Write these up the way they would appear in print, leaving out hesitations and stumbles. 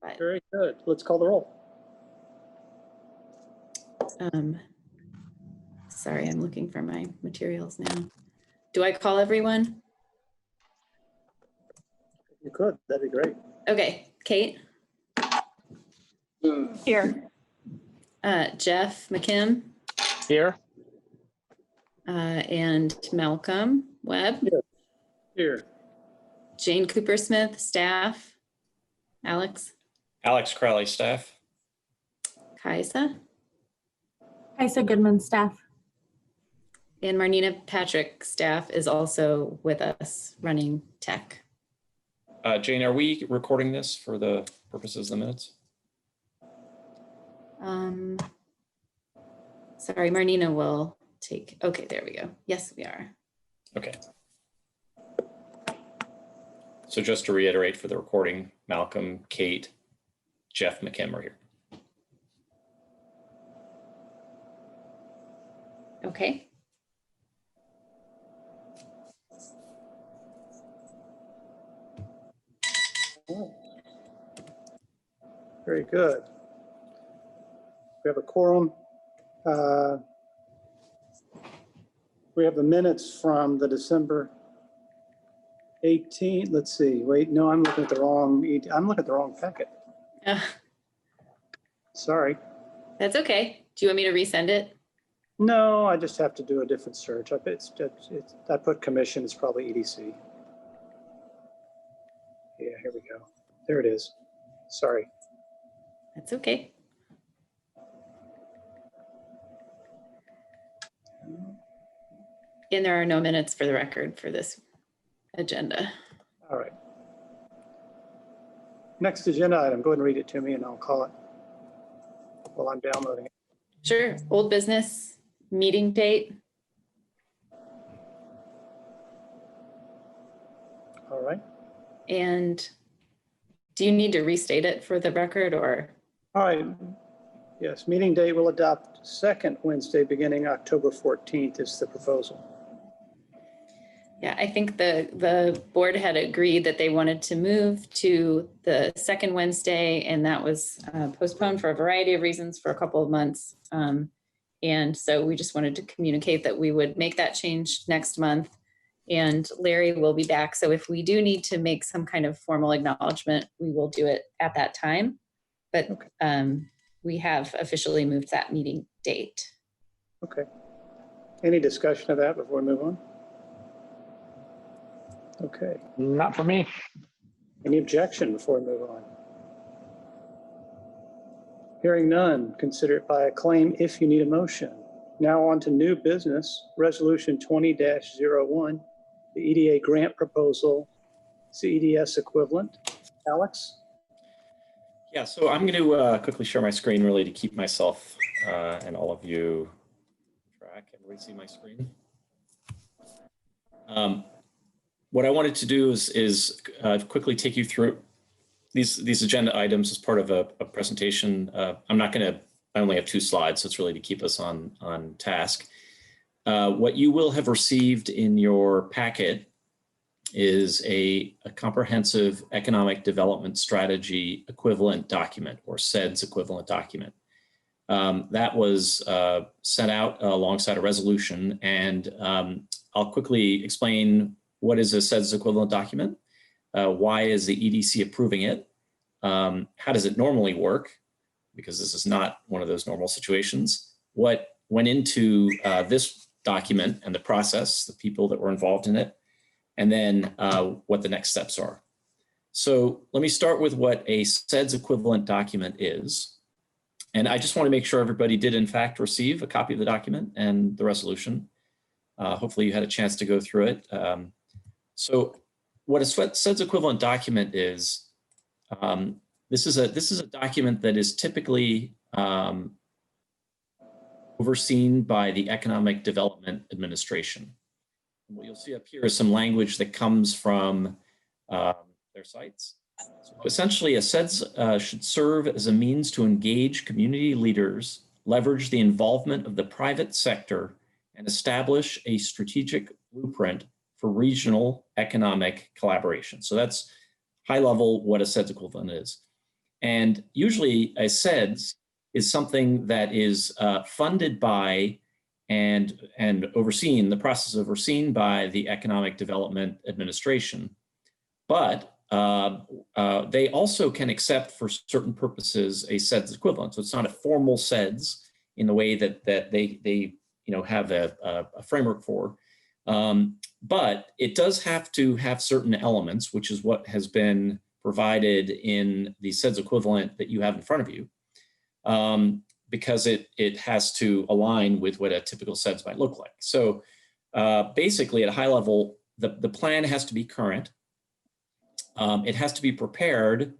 But, Very good. Let's call the roll. sorry, I'm looking for my materials now. Do I call everyone? If you could, that'd be great. Okay, Kate? Here. Jeff McKim? Here. And Malcolm Webb? Here. Jane Cooper Smith, staff? Alex? Alex Crowley, staff. Kaisa? Kaisa Goodman, staff. And Marnina Patrick, staff, is also with us running tech. Jane, are we recording this for the purposes of the minutes? Sorry, Marnina will take, okay, there we go. Yes, we are. Okay. So just to reiterate for the recording, Malcolm, Kate, Jeff McKim are here. Okay. Very good. We have a quorum. We have the minutes from the December 18th. Let's see. Wait, no, I'm looking at the wrong packet. Sorry. That's okay. Do you want me to resend it? No, I just have to do a different search. I put commission. It's probably EDC. Yeah, here we go. There it is. Sorry. That's okay. And there are no minutes for the record for this agenda. All right. Next agenda item, go ahead and read it to me and I'll call it while I'm downloading it. Sure. Old business, meeting date. All right. And do you need to restate it for the record or? All right. Yes, meeting date will adopt second Wednesday beginning October 14th is the proposal. Yeah, I think the board had agreed that they wanted to move to the second Wednesday, and that was postponed for a variety of reasons for a couple of months. And so we just wanted to communicate that we would make that change next month, and Larry will be back. So if we do need to make some kind of formal acknowledgement, we will do it at that time. But we have officially moved that meeting date. Okay. Any discussion of that before we move on? Okay. Not for me. Any objection before we move on? Hearing none, consider it by acclaim if you need a motion. Now on to new business, resolution 20-01, the EDA grant proposal, CEDS equivalent. Alex? Yeah, so I'm going to quickly share my screen really to keep myself and all of you track. Everybody see my screen? What I wanted to do is quickly take you through these agenda items as part of a presentation. I only have 2 slides, so it's really to keep us on task. What you will have received in your packet is a comprehensive economic development strategy equivalent document, or CEDS equivalent document. That was sent out alongside a resolution, and I'll quickly explain what is a CEDS equivalent document, why is the EDC approving it, how does it normally work, because this is not one of those normal situations, what went into this document and the process, the people that were involved in it, and then what the next steps are. So let me start with what a CEDS equivalent document is. And I just want to make sure everybody did in fact receive a copy of the document and the resolution. Hopefully you had a chance to go through it. So what a CEDS equivalent document is, this is a document that is typically overseen by the Economic Development Administration. What you'll see up here is some language that comes from their sites. So essentially, a CEDS should serve as a means to engage community leaders, leverage the involvement of the private sector, and establish a strategic blueprint for regional economic collaboration. So that's high level what a CEDS equivalent is. And usually a SEDS is something that is funded by and overseen, the process overseen by the Economic Development Administration. But they also can accept for certain purposes a SEDS equivalent. So it's not a formal SEDS in the way that they have a framework for. But it does have to have certain elements, which is what has been provided in the SEDS equivalent that you have in front of you, because it has to align with what a typical SEDS might look like. So basically at a high level, the plan has to be current. It has to be prepared,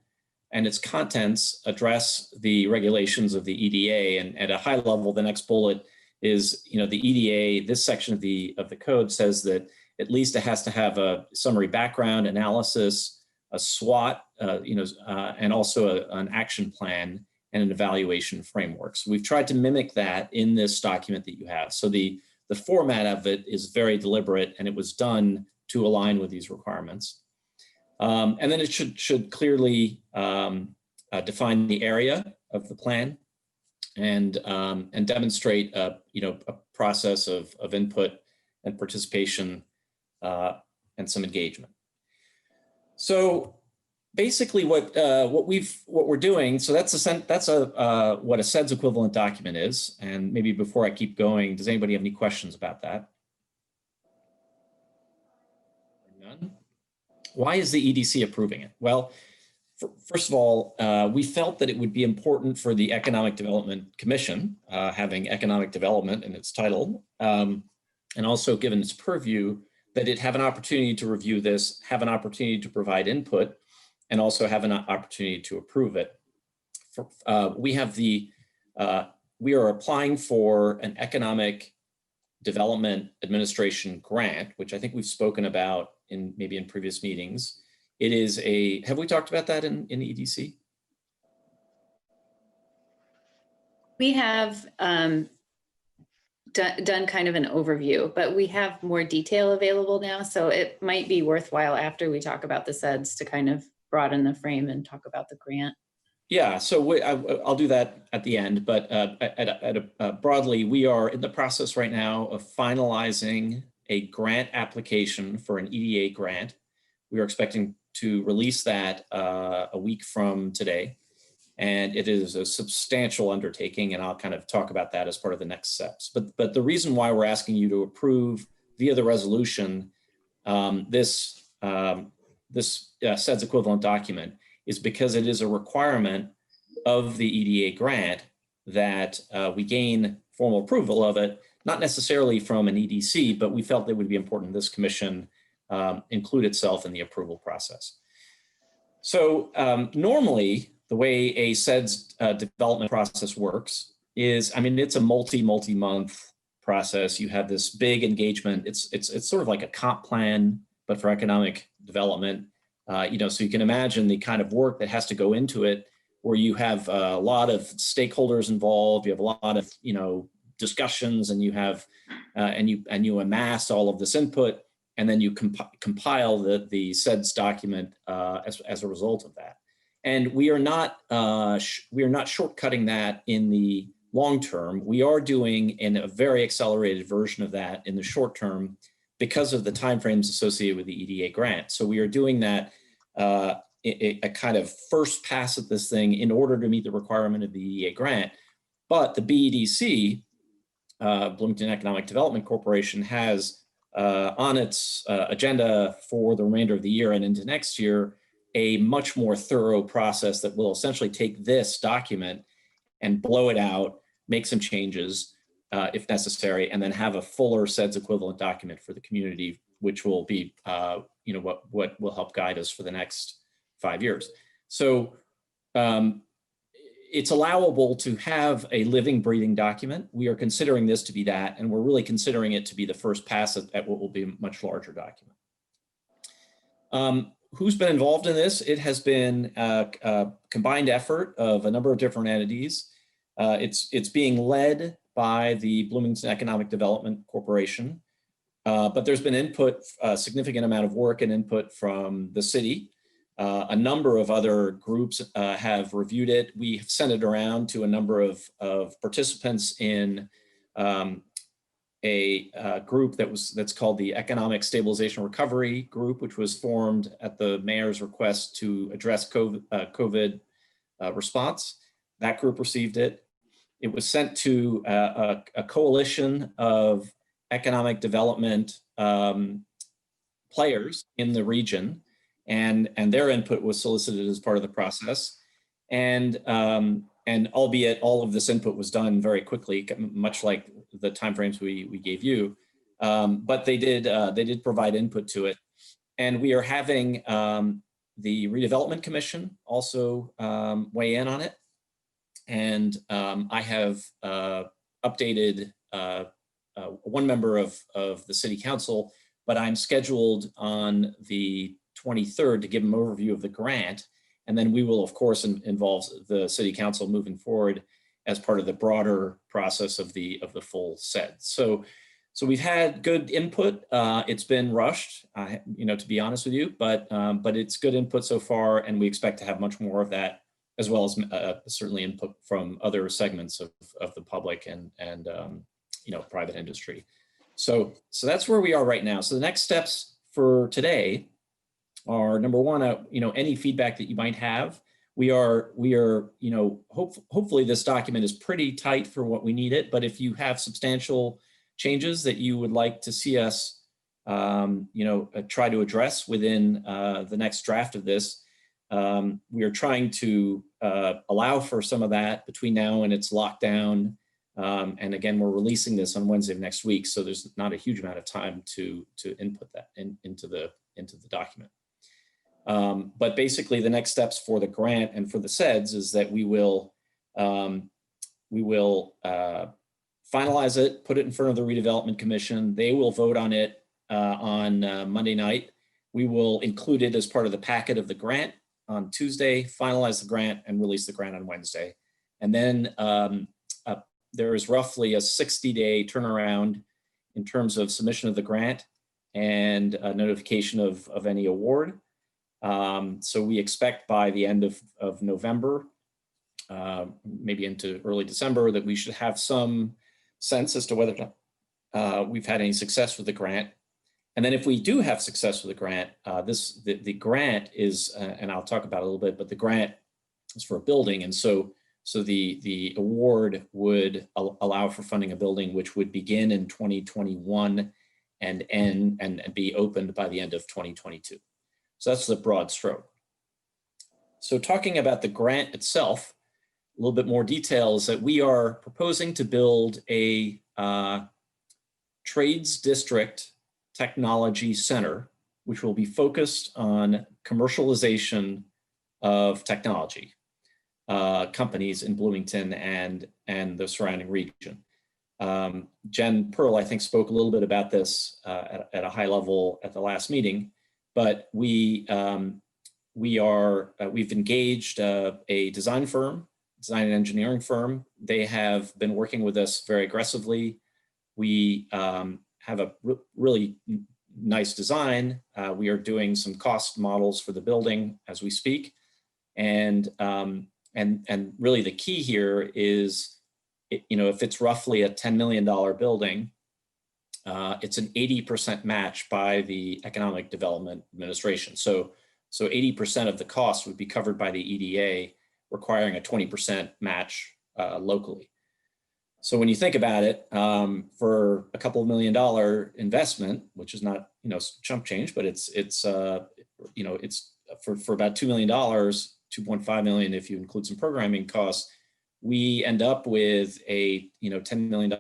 and its contents address the regulations of the EDA. And at a high level, the next bullet is, the EDA, this section of the code says that at least it has to have a summary background analysis, a SWOT, and also an action plan and an evaluation framework. So we've tried to mimic that in this document that you have. So the format of it is very deliberate, and it was done to align with these requirements. And then it should clearly define the area of the plan and demonstrate a process of input and participation and some engagement. So basically, what we're doing. So that's what a SEDS equivalent document is. And maybe before I keep going, does anybody have any questions about that? None. Why is the EDC approving it? Well, first of all, we felt that it would be important for the Economic Development Commission, having economic development in its title, and also given its purview, that it have an opportunity to review this, have an opportunity to provide input, and also have an opportunity to approve it. We are applying for an Economic Development Administration grant, which I think we've spoken about maybe in previous meetings. It is have we talked about that in EDC? We have done kind of an overview, but we have more detail available now. So it might be worthwhile after we talk about the SEDS to kind of broaden the frame and talk about the grant. Yeah, so I'll do that at the end, but broadly, we are in the process right now of finalizing a grant application for an EDA grant. We are expecting to release that a week from today, and it is a substantial undertaking, and I'll kind of talk about that as part of the next steps. But the reason why we're asking you to approve via the resolution this SEDS equivalent document is because it is a requirement of the EDA grant that we gain formal approval of it, not necessarily from an EDC, but we felt it would be important this commission include itself in the approval process. So normally, the way a SEDS development process works is, it's a multi-month process. You have this big engagement. It's sort of like a comp plan, but for economic development. So you can imagine the kind of work that has to go into it, where you have a lot of stakeholders involved. You have a lot of discussions, and you have and you amass all of this input, and then you compile the SEDS document as a result of that. And we are not shortcutting that in the long term. We are doing in a very accelerated version of that in the short term, because of the timeframes associated with the EDA grant. So we are doing that a kind of first pass at this thing in order to meet the requirement of the EDA grant. But the BEDC, Bloomington Economic Development Corporation, has on its agenda for the remainder of the year and into next year a much more thorough process that will essentially take this document and blow it out, make some changes if necessary, and then have a fuller SEDS equivalent document for the community, which will be what will help guide us for the next 5 years. So it's allowable to have a living, breathing document. We are considering this to be that, and we're really considering it to be the first pass at what will be a much larger document. Who's been involved in this? It has been a combined effort of a number of different entities. It's being led by the Bloomington Economic Development Corporation, but there's been input, a significant amount of work and input from the city, A number of other groups have reviewed it. We have sent it around to a number of participants in a group that's called the Economic Stabilization Recovery Group, which was formed at the mayor's request to address COVID response. That group received it. It was sent to a coalition of economic development players in the region, and their input was solicited as part of the process. And albeit all of this input was done very quickly, much like the timeframes we gave you, but they did provide input to it. And we are having the Redevelopment Commission also weigh in on it. And I have updated one member of the City Council, but I'm scheduled on the 23rd to give an overview of the grant. And then we will, of course, involve the City Council moving forward as part of the broader process of the full SED. So we've had good input. It's been rushed, to be honest with you, but it's good input so far, and we expect to have much more of that, as well as certainly input from other segments of the public and private industry. So that's where we are right now. So the next steps for today are, number one, any feedback that you might have. We are hopefully this document is pretty tight for what we need it, but if you have substantial changes that you would like to see us try to address within the next draft of this, we are trying to allow for some of that between now and its lockdown. And again, we're releasing this on Wednesday of next week, so there's not a huge amount of time to input that into the document. But basically, the next steps for the grant and for the SEDS is that we will finalize it, put it in front of the Redevelopment Commission. They will vote on it on Monday night. We will include it as part of the packet of the grant on Tuesday, finalize the grant, and release the grant on Wednesday. And then there is roughly a 60-day turnaround in terms of submission of the grant and notification of any award. So we expect by the end of November, maybe into early December, that we should have some sense as to whether we've had any success with the grant. And then if we do have success with the grant, the grant is, and I'll talk about it a little bit, but the grant is for a building. And so the award would allow for funding a building which would begin in 2021 and end and be opened by the end of 2022. So that's the broad stroke. So talking about the grant itself, a little bit more detail is that we are proposing to build a trades district technology center, which will be focused on commercialization of technology companies in Bloomington and the surrounding region. Jen Pearl, I think, spoke a little bit about this at a high level at the last meeting, but we've engaged a design and engineering firm. They have been working with us very aggressively. We have a really nice design. We are doing some cost models for the building as we speak. And really the key here is, if it's roughly a $10 million building, it's an 80% match by the Economic Development Administration. So 80% of the cost would be covered by the EDA, requiring a 20% match locally. So when you think about it, for a couple of $1 million investment, which is not chump change, but it's for about $2 million, 2.5 million if you include some programming costs, we end up with a $10 million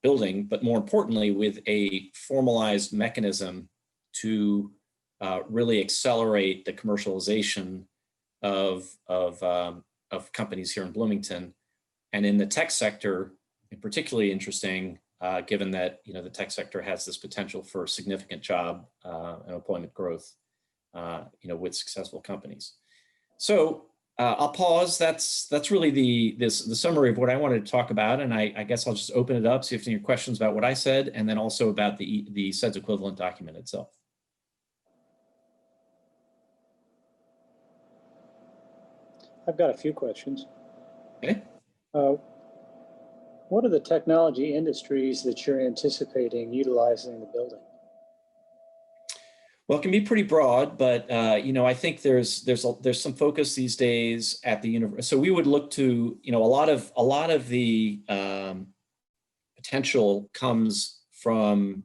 building, but more importantly, with a formalized mechanism to really accelerate the commercialization of companies here in Bloomington. And in the tech sector, particularly interesting, given that the tech sector has this potential for significant job and employment growth, with successful companies. So I'll pause. That's really the summary of what I wanted to talk about, and I guess I'll just open it up, see if there are any questions about what I said, and then also about the SEDS equivalent document itself. I've got a few questions. Okay. What are the technology industries that you're anticipating utilizing the building? Well, it can be pretty broad, but I think there's some focus these days at the university. So we would look to, a lot of the potential comes from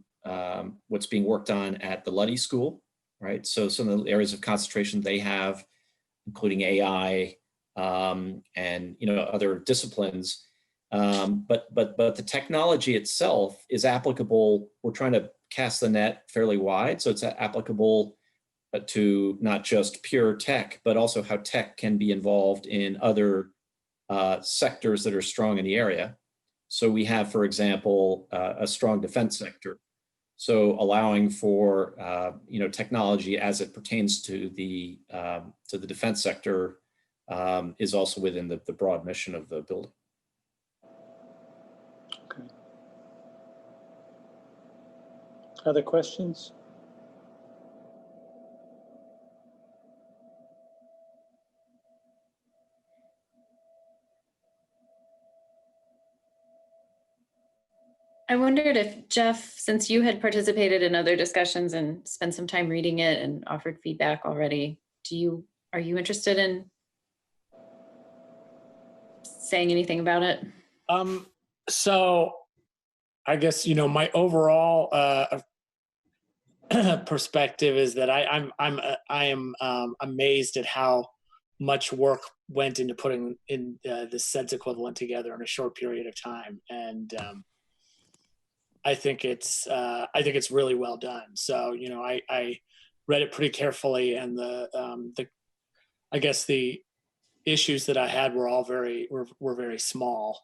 what's being worked on at the Luddy School, right? So some of the areas of concentration they have, including AI and other disciplines. But the technology itself is applicable. We're trying to cast the net fairly wide, so it's applicable to not just pure tech, but also how tech can be involved in other sectors that are strong in the area. So we have, for example, a strong defense sector. So allowing for technology as it pertains to the defense sector is also within the broad mission of the building. Okay. Other questions? I wondered if Jeff, since you had participated in other discussions and spent some time reading it and offered feedback already, are you interested in saying anything about it? So I guess, my overall perspective is that I am amazed at how much work went into putting in this SEDS equivalent together in a short period of time, and I think it's really well done. So I read it pretty carefully, and the I guess the issues that I had were all were very small.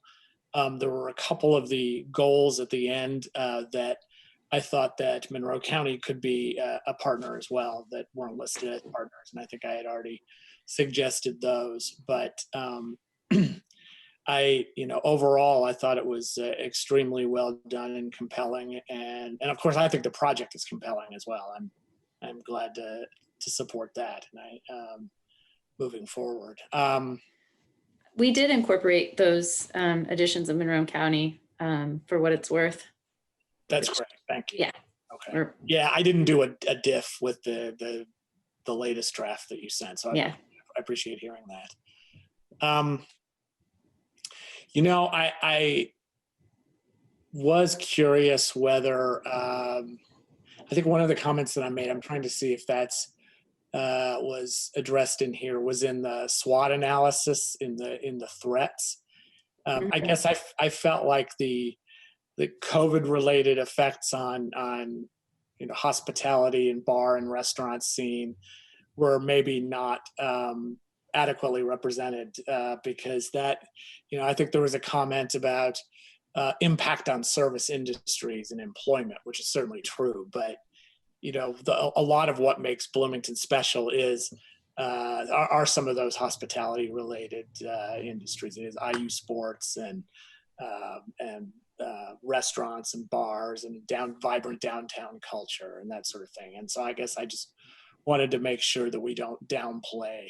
There were a couple of the goals at the end that I thought that Monroe County could be a partner as well that weren't listed as partners, and I think I had already suggested those. But overall, I thought it was extremely well done and compelling, and of course, I think the project is compelling as well. I'm glad to support that, and moving forward. We did incorporate those additions of Monroe County for what it's worth. That's great. Thank you. Yeah. Okay. Yeah, I didn't do a diff with the latest draft that you sent, so yeah. I appreciate hearing that. I was curious whether I think one of the comments that I made, I'm trying to see if that's was addressed in here, was in the SWOT analysis in the threats. I guess I felt like the COVID related effects on hospitality and bar and restaurant scene were maybe not adequately represented because that, I think there was a comment about impact on service industries and employment, which is certainly true, but a lot of what makes Bloomington special is are some of those hospitality related industries. It is IU sports and restaurants and bars and vibrant downtown culture and that sort of thing. And so I guess I just wanted to make sure that we don't downplay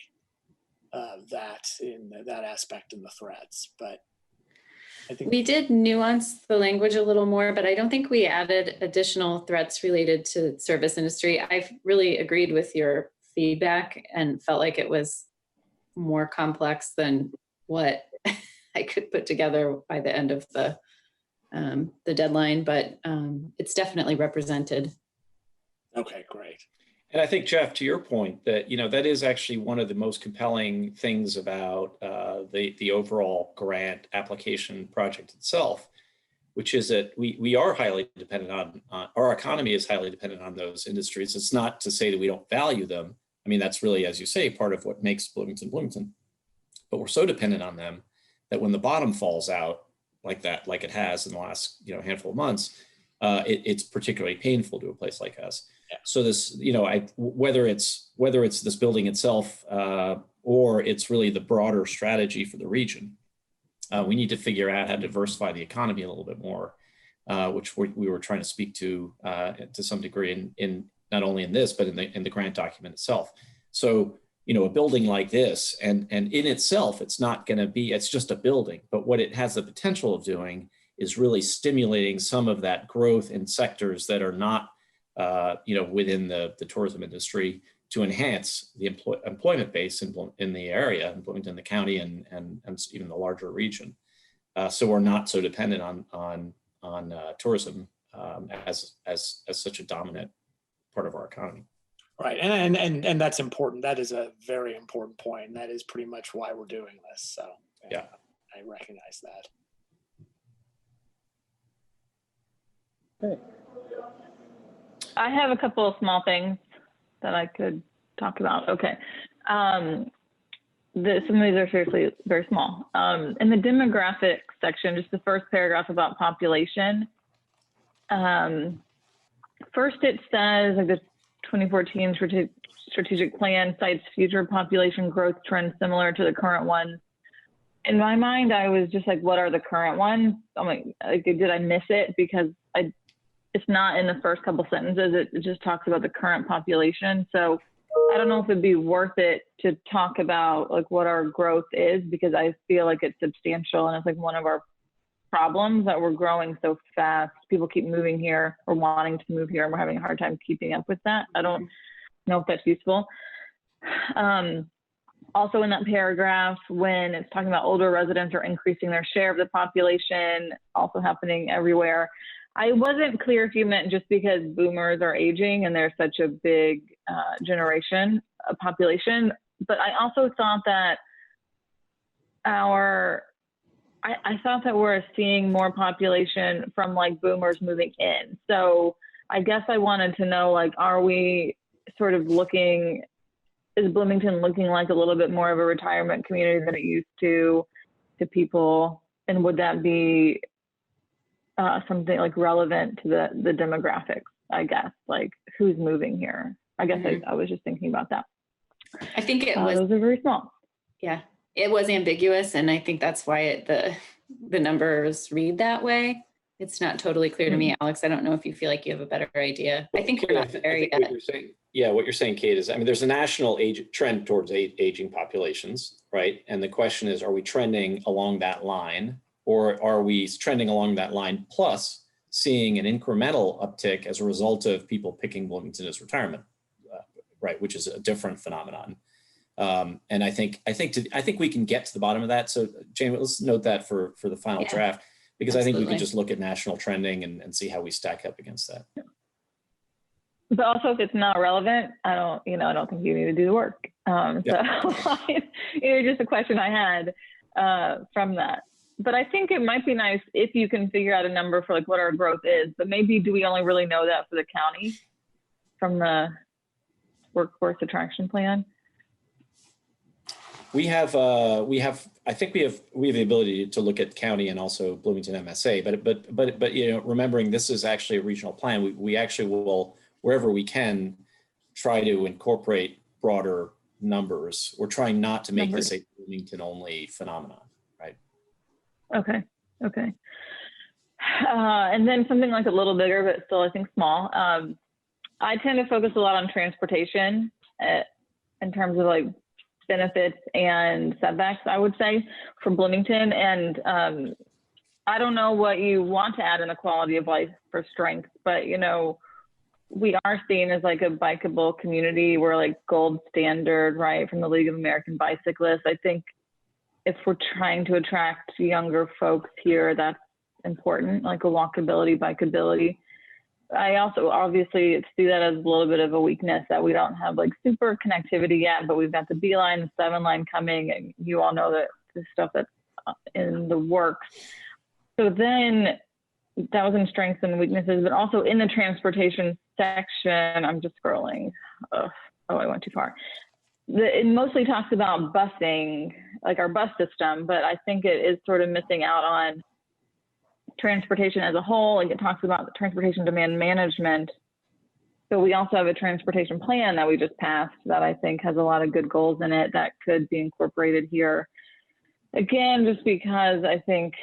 that aspect in the threats. But I think we did nuance the language a little more, but I don't think we added additional threats related to service industry. I've really agreed with your feedback and felt like it was more complex than what I could put together by the end of the deadline, but it's definitely represented. Okay, great. And I think, Jeff, to your point, that that is actually one of the most compelling things about the overall grant application project itself, which is that we are highly dependent on our economy is highly dependent on those industries. It's not to say that we don't value them. I mean, that's really, as you say, part of what makes Bloomington. But we're so dependent on them that when the bottom falls out like that, like it has in the last handful of months, it's particularly painful to a place like us. Yeah. So this, whether it's this building itself or it's really the broader strategy for the region, we need to figure out how to diversify the economy a little bit more, which we were trying to speak to some degree in not only in this but in the grant document itself. So a building like this, and in itself, it's not going to be, it's just a building, but what it has the potential of doing is really stimulating some of that growth in sectors that are not, within the tourism industry, to enhance the employment base in the area, in Bloomington, the county, and even the larger region. So we're not so dependent on tourism as such a dominant part of our economy. Right, and that's important. That is a very important point, and that is pretty much why we're doing this. So yeah, I recognize that. Okay. I have a couple of small things that I could talk about. Okay. Some of these are seriously very small. In the demographics section, just the first paragraph about population. First, it says like the 2014 strategic plan cites future population growth trends similar to the current one. In my mind, I was just like, what are the current ones? I'm like, did I miss it? Because it's not in the first couple sentences. It just talks about the current population. So I don't know if it'd be worth it to talk about like what our growth is, because I feel like it's substantial and it's like one of our problems that we're growing so fast. People keep moving here or wanting to move here, and we're having a hard time keeping up with that. I don't know if that's useful. Also in that paragraph, when it's talking about older residents are increasing their share of the population, also happening everywhere. I wasn't clear if you meant just because boomers are aging and there's such a big generation of population, but I also thought that I thought that we're seeing more population from like boomers moving in. So I guess I wanted to know, like, are we sort of looking, is Bloomington looking like a little bit more of a retirement community than it used to people? And would that be something like relevant to the demographics, I guess, like who's moving here? I guess I was just thinking about that. I think it was, those are very small. yeah, it was ambiguous. And I think that's why the numbers read that way. It's not totally clear to me, Alex. I don't know if you feel like you have a better idea. I think you're not there yet. What you're saying, Kate, is, I mean, there's a national trend towards aging populations, right? And the question is, are we trending along that line, or are we trending along that line plus seeing an incremental uptick as a result of people picking Bloomington as retirement, right? Which is a different phenomenon. And I think we can get to the bottom of that. So Jane, let's note that for the final draft, because I think we can just look at national trending and see how we stack up against that. But also, if it's not relevant, I don't think you need to do the work. So it's just a question I had from that. But I think it might be nice if you can figure out a number for like what our growth is, but maybe do we only really know that for the county from the workforce attraction plan? I think we have the ability to look at county and also Bloomington MSA, but remembering this is actually a regional plan, we actually will, wherever we can, try to incorporate broader numbers. We're trying not to make this a Bloomington only phenomenon, right? Okay. And then something like a little bigger, but still I think small. I tend to focus a lot on transportation in terms of like benefits and setbacks, I would say, for Bloomington. And I don't know what you want to add in a quality of life for strength, but we are seen as like a bikeable community. We're like gold standard, right, from the League of American Bicyclists. I think if we're trying to attract younger folks here, that's important, like a walkability, bikeability. I also obviously see that as a little bit of a weakness that we don't have like super connectivity yet, but we've got the B line, the 7 line coming, and you all know that the stuff that's in the works. So then that was in strengths and weaknesses, but also in the transportation section, I'm just scrolling. I went too far. It mostly talks about busing, like our bus system, but I think it is sort of missing out on transportation as a whole. Like it talks about the transportation demand management. So we also have a transportation plan that we just passed that I think has a lot of good goals in it that could be incorporated here. Again, just because I think,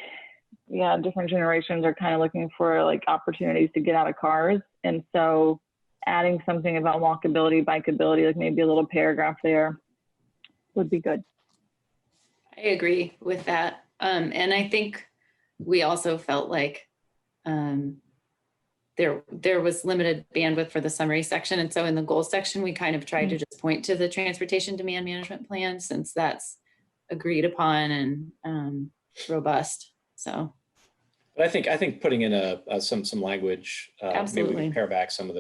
different generations are kind of looking for like opportunities to get out of cars. And so adding something about walkability, bikeability, like maybe a little paragraph there would be good. I agree with that. And I think we also felt like there was limited bandwidth for the summary section. And so in the goals section, we kind of tried to just point to the transportation demand management plan, since that's agreed upon and robust. So. But I think putting in some language, maybe we Absolutely. can pare back some of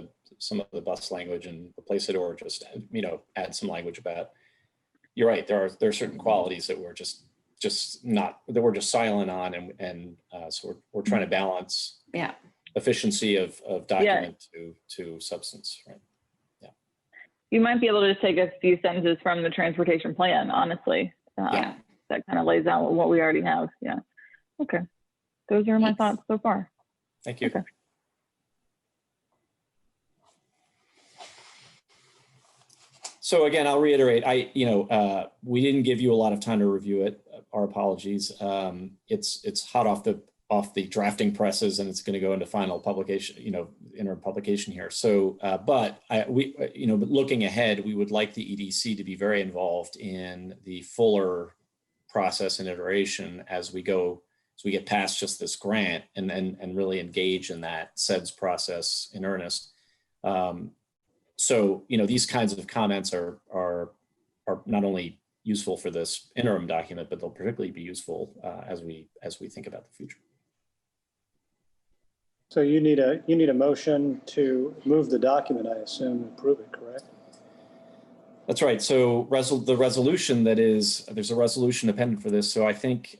the bus language and replace it, or just add some language about. You're right. There are certain qualities that we're just silent on, and so we're trying to balance. Yeah. Efficiency of document to substance, right? Yeah. You might be able to just take a few sentences from the transportation plan, honestly. Yeah. That kind of lays out what we already have. Yeah. Okay. Those are my thoughts so far. Thank you. Okay. So again, I'll reiterate, we didn't give you a lot of time to review it. Our apologies. It's hot off the drafting presses, and it's going to go into final publication, interim publication here. So, but looking ahead, we would like the EDC to be very involved in the fuller process and iteration as we get past just this grant, and really engage in that SEDS process in earnest. So, these kinds of comments are not only useful for this interim document, but they'll particularly be useful as we think about the future. So you need a motion to move the document, I assume, and approve it, correct? That's right. So the resolution there's a resolution appended for this. So I think,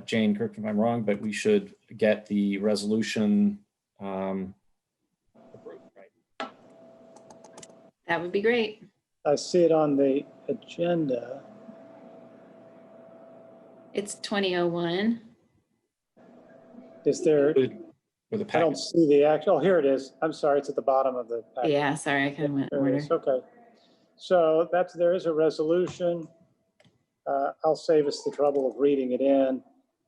Jane, correct me if I'm wrong, but we should get the resolution approved, right? That would be great. I see it on the agenda. It's 2001. Is there? For the I don't packet. see the actual. Oh, here it is. I'm sorry. It's at the bottom of the packet. Yeah, sorry, I kind of went in There it order. is. Okay. So there is a resolution. I'll save us the trouble of reading it in,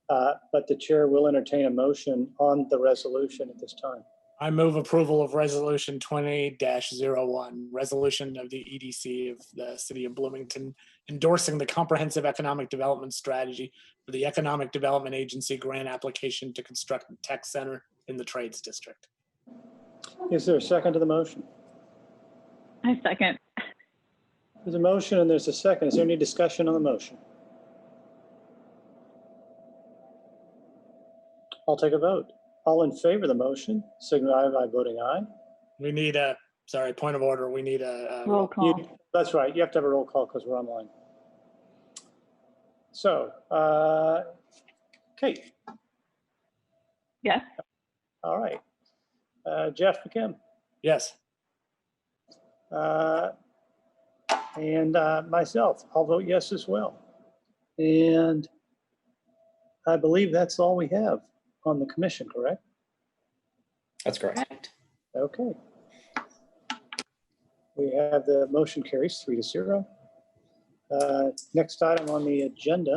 but the chair will entertain a motion on the resolution at this time. I move approval of resolution 20-01, resolution of the EDC of the city of Bloomington, endorsing the comprehensive economic development strategy for the Economic Development Agency grant application to construct a tech center in the Trades District. Is there a second to the motion? I second. There's a motion and there's a second. Is there any discussion on the motion? I'll take a vote. All in favor of the motion, signify by voting aye. We need point of order. We need a Roll call. That's right. You have to have a roll call because we're online. So, Kate. Yes. All right. Jeff McKim. yes. And myself, I'll vote yes as well. And I believe that's all we have on the commission, correct? That's correct. Correct. Okay. We have the motion carries 3-0. Next item on the agenda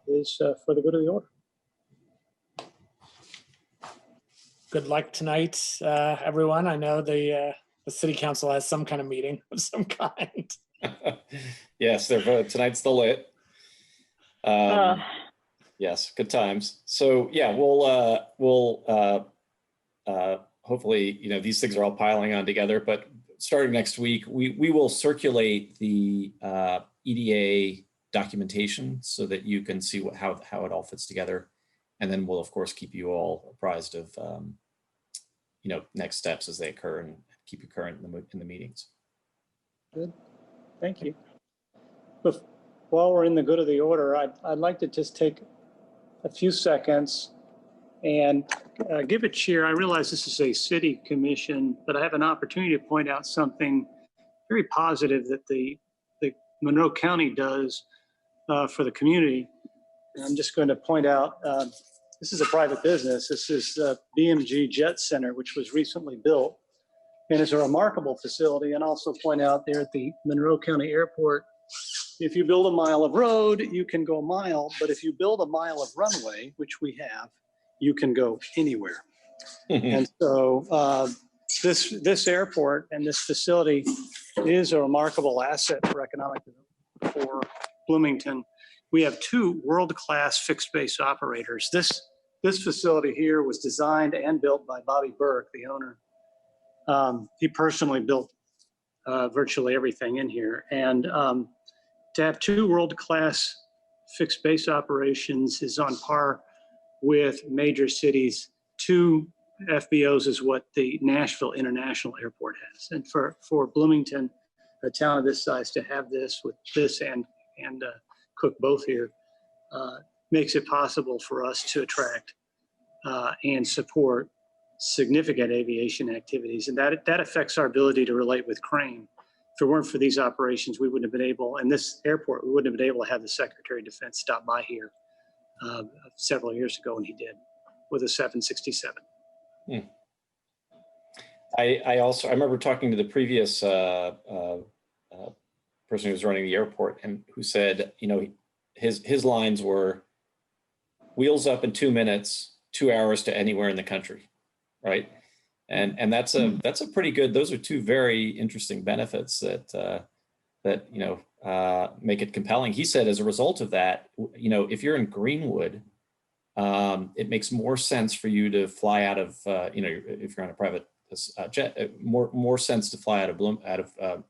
is for the good of the order. Good luck tonight, everyone. I know the city council has some kind of meeting of some kind. Yes, tonight's the lit. Yes, good times. So yeah, we'll hopefully, these things are all piling on together, but starting next week, we will circulate the EDA documentation so that you can see how it all fits together. And then we'll of course keep you all apprised of next steps as they occur, and keep you current in the meetings. Good. Thank you. But while we're in the good of the order, I'd like to just take a few seconds and give a cheer. I realize this is a city commission, but I have an opportunity to point out something very positive that the Monroe County does for the community. And I'm just going to point out, this is a private business. This is BMG Jet Center, which was recently built. And it's a remarkable facility. And also point out there at the Monroe County Airport, if you build a mile of road, you can go a mile. But if you build a mile of runway, which we have, you can go anywhere. And so this airport and this facility is a remarkable asset for economic development. for Bloomington. We have two world-class fixed base operators. This facility here was designed and built by Bobby Burke, the owner. He personally built virtually everything in here. And to have two world-class fixed base operations is on par with major cities. Two FBOs is what the Nashville International Airport has. And for Bloomington, a town of this size, to have this with this and Cook both here makes it possible for us to attract and support significant aviation activities. And that affects our ability to relate with Crane. If it weren't for these operations, we wouldn't have been able, and this airport, we wouldn't have been able to have the Secretary of Defense stop by here several years ago, and he did with a 767. I remember talking to the previous person who was running the airport and who said, his lines were wheels up in 2 minutes, 2 hours to anywhere in the country, right? And that's a pretty good. Those are two very interesting benefits that make it compelling. He said as a result of that, if you're in Greenwood, it makes more sense for you to fly out of if you're on a private jet, more sense to fly out of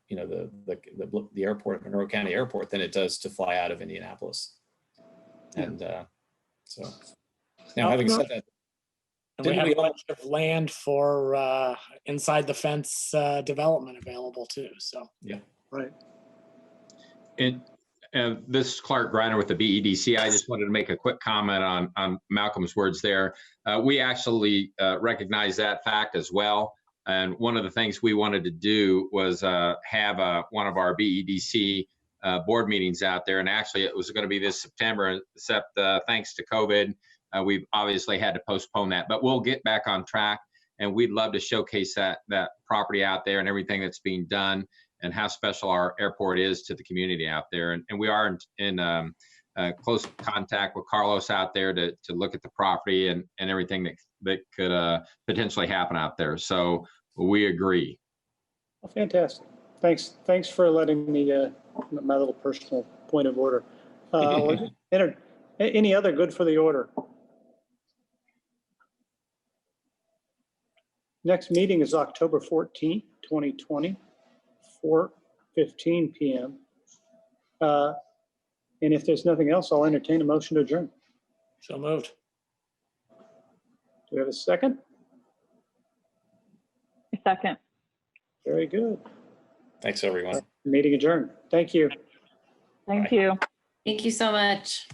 the airport, Monroe County Airport, than it does to fly out of Indianapolis. And so now, having said that, And we have a bunch of land for inside the fence development available too. So yeah, right. And this is Clark Griner with the BEDC. I just wanted to make a quick comment on Malcolm's words there. We actually recognize that fact as well. And one of the things we wanted to do was have one of our BEDC board meetings out there. And actually, it was going to be this September, except thanks to COVID, we've obviously had to postpone that. But we'll get back on track, and we'd love to showcase that property out there and everything that's being done, and how special our airport is to the community out there. And we are in close contact with Carlos out there to look at the property and everything that could potentially happen out there. So we agree. Well, fantastic. Thanks for letting me, my little personal point of order. Any other good for the order? Next meeting is October 14th, 2020. 4:15 p.m. And if there's nothing else, I'll entertain a motion to adjourn. So moved. Do we have a second? Second. Very good. thanks everyone. Meeting adjourned. Thank you. Thank Bye. you. Thank you so much.